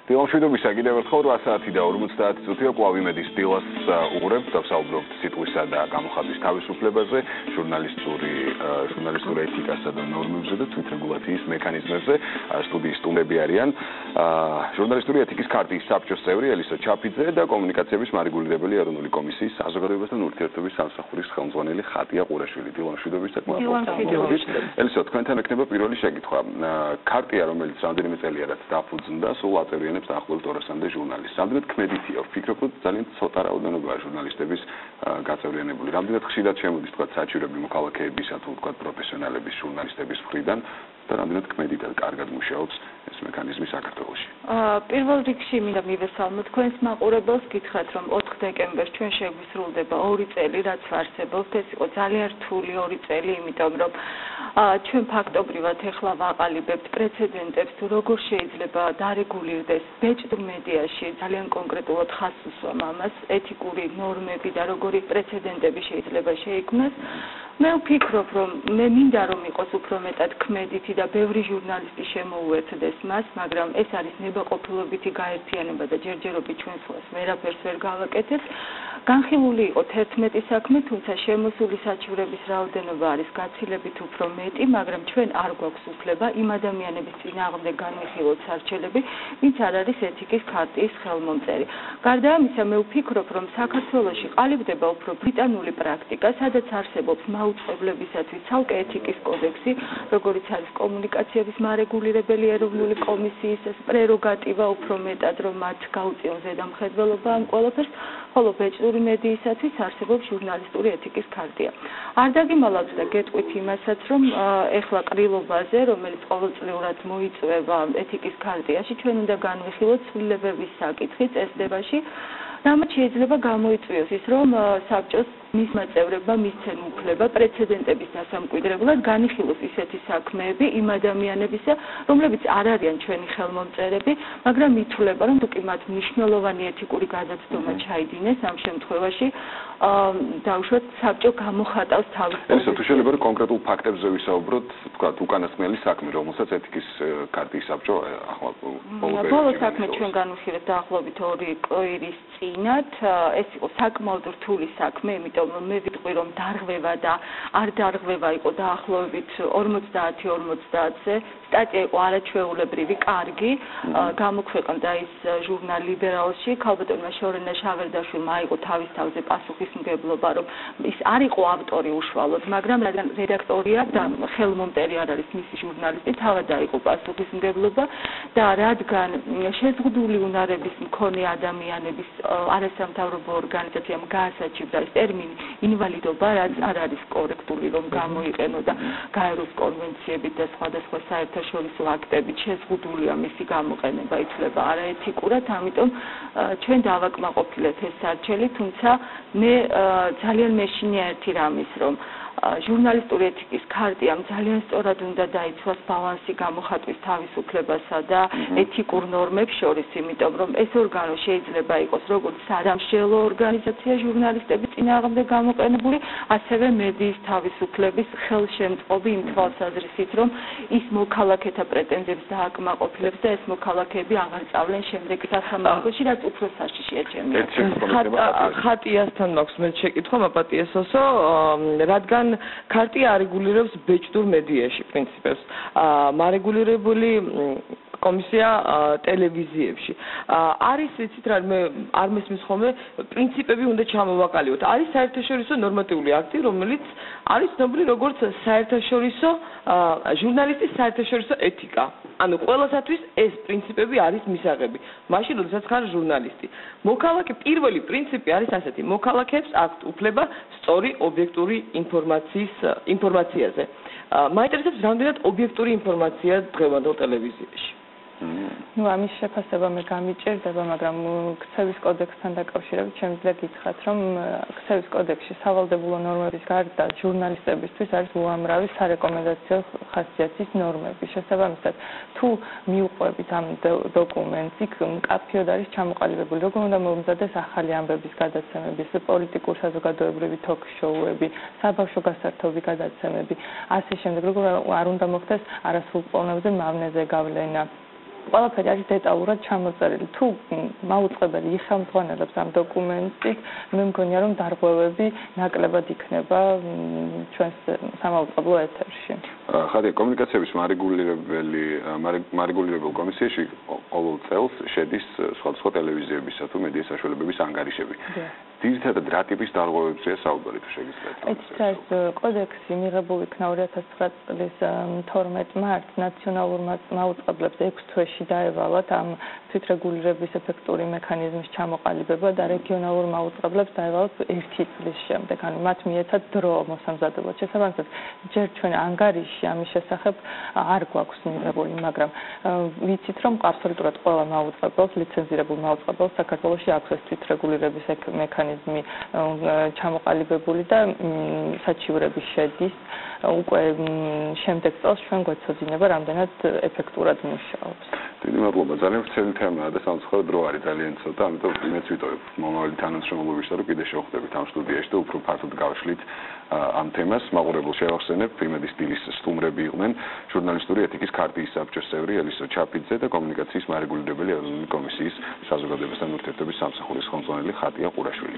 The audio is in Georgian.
დილამშვიდობისა კიდევ ერთხელ 8 საათი და 50 წუთია კვლავ იმედის დილას უყურებთ და ვსაუბრობთ სიტყვისა და გამოხატვის თავისუფლებაზე, ჟურნალისტური ეთიკასა და ნორმებზე და თვითრეგულაციის მექანიზმებზე. სტუდიის სტუმრები არიან ჟურნალისტური ეთიკის ქარტიის საბჭოს წევრი ელისო ჩაფიძე და კომუნიკაციების მარეგულირებელი ეროვნული კომისიის საზოგადოებასთან ურთიერთობის სამსახურის ხელმძღვანელი ხატია ყურაშვილი. დილამშვიდობისა. ელისო, თქვენთან ექნება პირველი შეკითხვა. ქარტია, რომელიც რამდენიმე წელია რაც დაფუძნდა, სულ აწევრიანებს დაახლოებით 200-მდე ჟურნალისტს. რამდენად ქმედითია, ვფიქრობ, რომ ძალიან ცოტა რაოდენობაა ჟურნალისტების გაწევრიანებული. რამდენად ხშირად შემოდის თქვა საჭიროები მოქალაქეებისა თუ თქვა პროფესიონალების ჟურნალისტების მხრიდან და რამდენად ქმედითად კარგად მუშაობს ეს მექანიზმი საქართველოში. პირველ რიგში მინდა მივესალმოთ თქვენს მაყურებელს, გითხრათ, რომ 4 დეკემბერს ჩვენ შეგვისრულდება 2 წელი, რაც არსებობს. ეს იყო ძალიან რთული 2 წელი, იმიტომ რომ ჩვენ ფაქტობრივად ეხლა ვაყალიბებთ პრეცედენტებს, თუ როგორ შეიძლება დარეგულირდეს ბეჭდურ მედიაში, ძალიან კონკრეტულად ხაზს უსვამ ამას, ეთიკური ნორმები და როგორი პრეცედენტები შეიძლება შეიქმნას. მე ვფიქრობ, რომ მე მინდა რომ იყოს უფრო მეტად ქმედითი და ბევრი ჟურნალისტი შემოუერთდეს მას, მაგრამ ეს არის ნებაყოფილობითი გაერთიანება და ჯერჯერობით ჩვენ სხვას ვერაფერს ვერ გავაკეთებთ. განხილული იყო 11 საქმე, თუმცა შემოსული საჩივრების რაოდენობა არის გაცილებით უფრო მეტი, მაგრამ ჩვენ არ გვაქვს უფლება იმ ადამიანების წინააღმდეგ განვიხილოთ სარჩელები, ვინც არ არის ეთიკის ქარტიის ხელმომწერი. გარდა ამისა, მე ვფიქრობ, რომ საქართველოში ყალიბდება უფრო ბრიტანული პრაქტიკა, სადაც არსებობს მაუწყებლებისათვის ცალკე ეთიკის კოდექსი, როგორიც არის კომუნიკაციების მარეგულირებელი ეროვნული კომისიის პრეროგატივა უფრო მეტად, რომ მათ გაუწიონ ზედამხედველობა ამ ყველაფერს, ხოლო ბეჭდური მედიისათვის არსებობს ჟურნალისტური ეთიკის ქარტია. არ დაგიმალავთ და გეტყვით იმასაც, რომ ეხლა ყრილობაზე, რომელიც ყოველწლიურად მოიწვევა ეთიკის ქარტიაში, ჩვენ უნდა განვიხილოთ ცვლილებების საკითხი წესდებაში, რამაც შეიძლება გამოიწვიოს ის, რომ საბჭოს მისმა წევრებმა მისცენ უფლება პრეცედენტების დასამკვიდრებლად განიხილოს ისეთი საქმეები იმ ადამიანებისა, რომლებიც არ არიან ჩვენი ხელმომწერები, მაგრამ ითვლება, რომ თუკი მათ მნიშვნელოვანი ეთიკური გადაცდომა ჩაიდინეს ამ შემთხვევაში, დაუშვათ საბჭო გამოხატავს თავის ეს თუ შეიძლება რომ კონკრეტულ ფაქტებზე ვისაუბროთ, თქვათ უკანასკნელი საქმე, რომელსაც ეთიკის ქარტიის საბჭო ახლა ბოლო საქმე ჩვენ განვიხილეთ დაახლოებით 2 კვირის წინათ, ეს იყო საკმაოდ რთული საქმე, იმიტომ რომ მე ვიტყვი, რომ დარღვევა და არ დარღვევა იყო დაახლოებით 50-50-ზე. სტატია იყო არაჩვეულებრივი, კარგი, გამოქვეყნდა ის ჟურნალ ლიბერალში, ქალბატონმა შორენა შავერდაშვილმა აიღო თავის თავზე პასუხისმგებლობა, რომ ის არ იყო ავტორი უშუალოდ, მაგრამ რადგან რედაქტორია და ხელმომტერი არ არის მისი ჟურნალისტი, თავად აიღო პასუხისმგებლობა და რადგან შეზღუდული უნარების მქონე ადამიანების არასამთავრობო ორგანიზაციამ გაასაჩივრა ეს ტერმინი ინვალიდობა, რაც არ არის კორექტული რომ გამოიყენო და გაეროს კონვენციებით და სხვადასხვა საერთაშორისო აქტებით შეზღუდულია მისი გამოყენება, ითვლება არაეთიკურად, ამიტომ ჩვენ დავაკმაყოფილეთ ეს სარჩელი, თუმცა მე ძალიან მეშინია ერთი რამის, რომ ჟურნალისტური ეთიკის ქარტიამ ძალიან სწორად უნდა დაიცვას ბალანსი გამოხატვის თავისუფლებასა და ეთიკურ ნორმებს შორის, იმიტომ რომ ეს ორგანო შეიძლება იყოს როგორც სადამსჯელო ორგანიზაცია ჟურნალისტების წინააღმდეგ გამოყენებული, ასევე მედიის თავისუფლების ხელშემწყობი იმ თვალსაზრისით, რომ ის მოქალაქეთა პრეტენზიებს დააკმაყოფილებს და ეს მოქალაქეები აღარ სწავლენ შემდეგ სასამართლოში, რაც უფრო საშიშია ჩემი. ხატიასთან მაქვს მე შეკითხვა, მაპატიესოსო, რადგან ქარტია არეგულირებს ბეჭდურ მედიაში პრინციპებს. მარეგულირებული კომისია ტელევიზიებში. არის იცით რა, მე არ მესმის ხოლმე პრინციპები უნდა ჩამოვაკალიბოთ. არის საერთაშორისო ნორმატიული აქტი, რომელიც არის ცნობილი როგორც საერთაშორისო ჟურნალისტის საერთაშორისო ეთიკა. ანუ ყველასათვის ეს პრინციპები არის მისაღები. მაშინ როდესაც ხარ ჟურნალისტი. პირველი პრინციპი არის ასეთი: მოქალაქეებს აქვთ უფლება სწორი ობიექტური ინფორმაციაზე. მაინტერესებს რამდენად ობიექტური ინფორმაცია დღევანდელ ტელევიზიაში. ამის შეფასება მე გამიჭირდება, მაგრამ ქცევის კოდექსთან დაკავშირებით შემიძლია გითხრათ, რომ ქცევის კოდექსში სავალდებულო ნორმების გარდა ჟურნალისტებისთვის არის უამრავი სარეკომენდაციო ხასიათის ნორმები. შესაბამისად, თუ მიუყვებით ამ დოკუმენტს, იქ მკაფიოდ არის ჩამოყალიბებული, როგორ უნდა მომზადდეს ახალი ამბების გადაცემების, პოლიტიკურ საზოგადოებრივი თოქ-შოუები, საბავშვო გასართობი გადაცემები, ასე შემდეგ, როგორ არ უნდა მოხდეს არასრულყოფილობაზე მავნეზე გავლენა. ყველაფერი არის დეტალურად ჩამოწერილი. თუ მაუწყებელი იხელმძღვანელებს ამ დოკუმენტით, მე მგონია რომ დარღვევები ნაკლებად იქნება ჩვენს სამაუწყებლო ეთერში. ხადია, კომუნიკაციების მარეგულირებელ კომისიაში ყოველ წელს შედის სხვადასხვა ტელევიზიებისა თუ მედია საშუალებების ანგარიშები. ძირითადად რა ტიპის დარღვევებზეა საუბარი თუ შეგიძლიათ? ეს კოდექსი მიღებულ იქნა 2009 წლის 12 მარტს ნაციონალურ მაუწყებლებს 6 თვეში დაევალათ ამ თვითრეგულირების ეფექტური მექანიზმის ჩამოყალიბება და რეგიონალურ მაუწყებლებს დაევალათ 1 წლის შემდეგ. ანუ მათ მიეცათ დრო მოსამზადებლად. შესაბამისად, ჯერ ჩვენ ანგარიში ამის შესახებ არ გვაქვს მიღებული, მაგრამ ვიცით, რომ აბსოლუტურად ყველა მაუწყებელს, ლიცენზირებულ მაუწყებელს საქართველოში აქვს ეს თვითრეგულირების მექანიზმი ჩამოყალიბებული და საჩივრები შედის. უკვე შემდეგ წელს ჩვენ გვეცოდინება რამდენად ეფექტურად მუშაობს. დიდი მადლობა, ძალიან ვრცელი თემაა და სამწუხაროდ დრო არის ძალიან ცოტა, ამიტომ მეც ვიტოვებ მომავალი თანამშრომლობისა, რომ კიდე შევხვდებით ამ სტუდიაში და უფრო ფართოდ გავშლით ამ თემას. მაყურებელს შევახსენებ, იმედი სტილის სტუმრები იყვნენ ჟურნალისტური ეთიკის ქარტიის საბჭოს წევრი ელისო ჩაფიძე და კომუნიკაციის მარეგულირებელი ეროვნული კომისიის საზოგადოებასთან ურთიერთობის სამსახურის ხელმძღვანელი ხატია ყურაშვილი.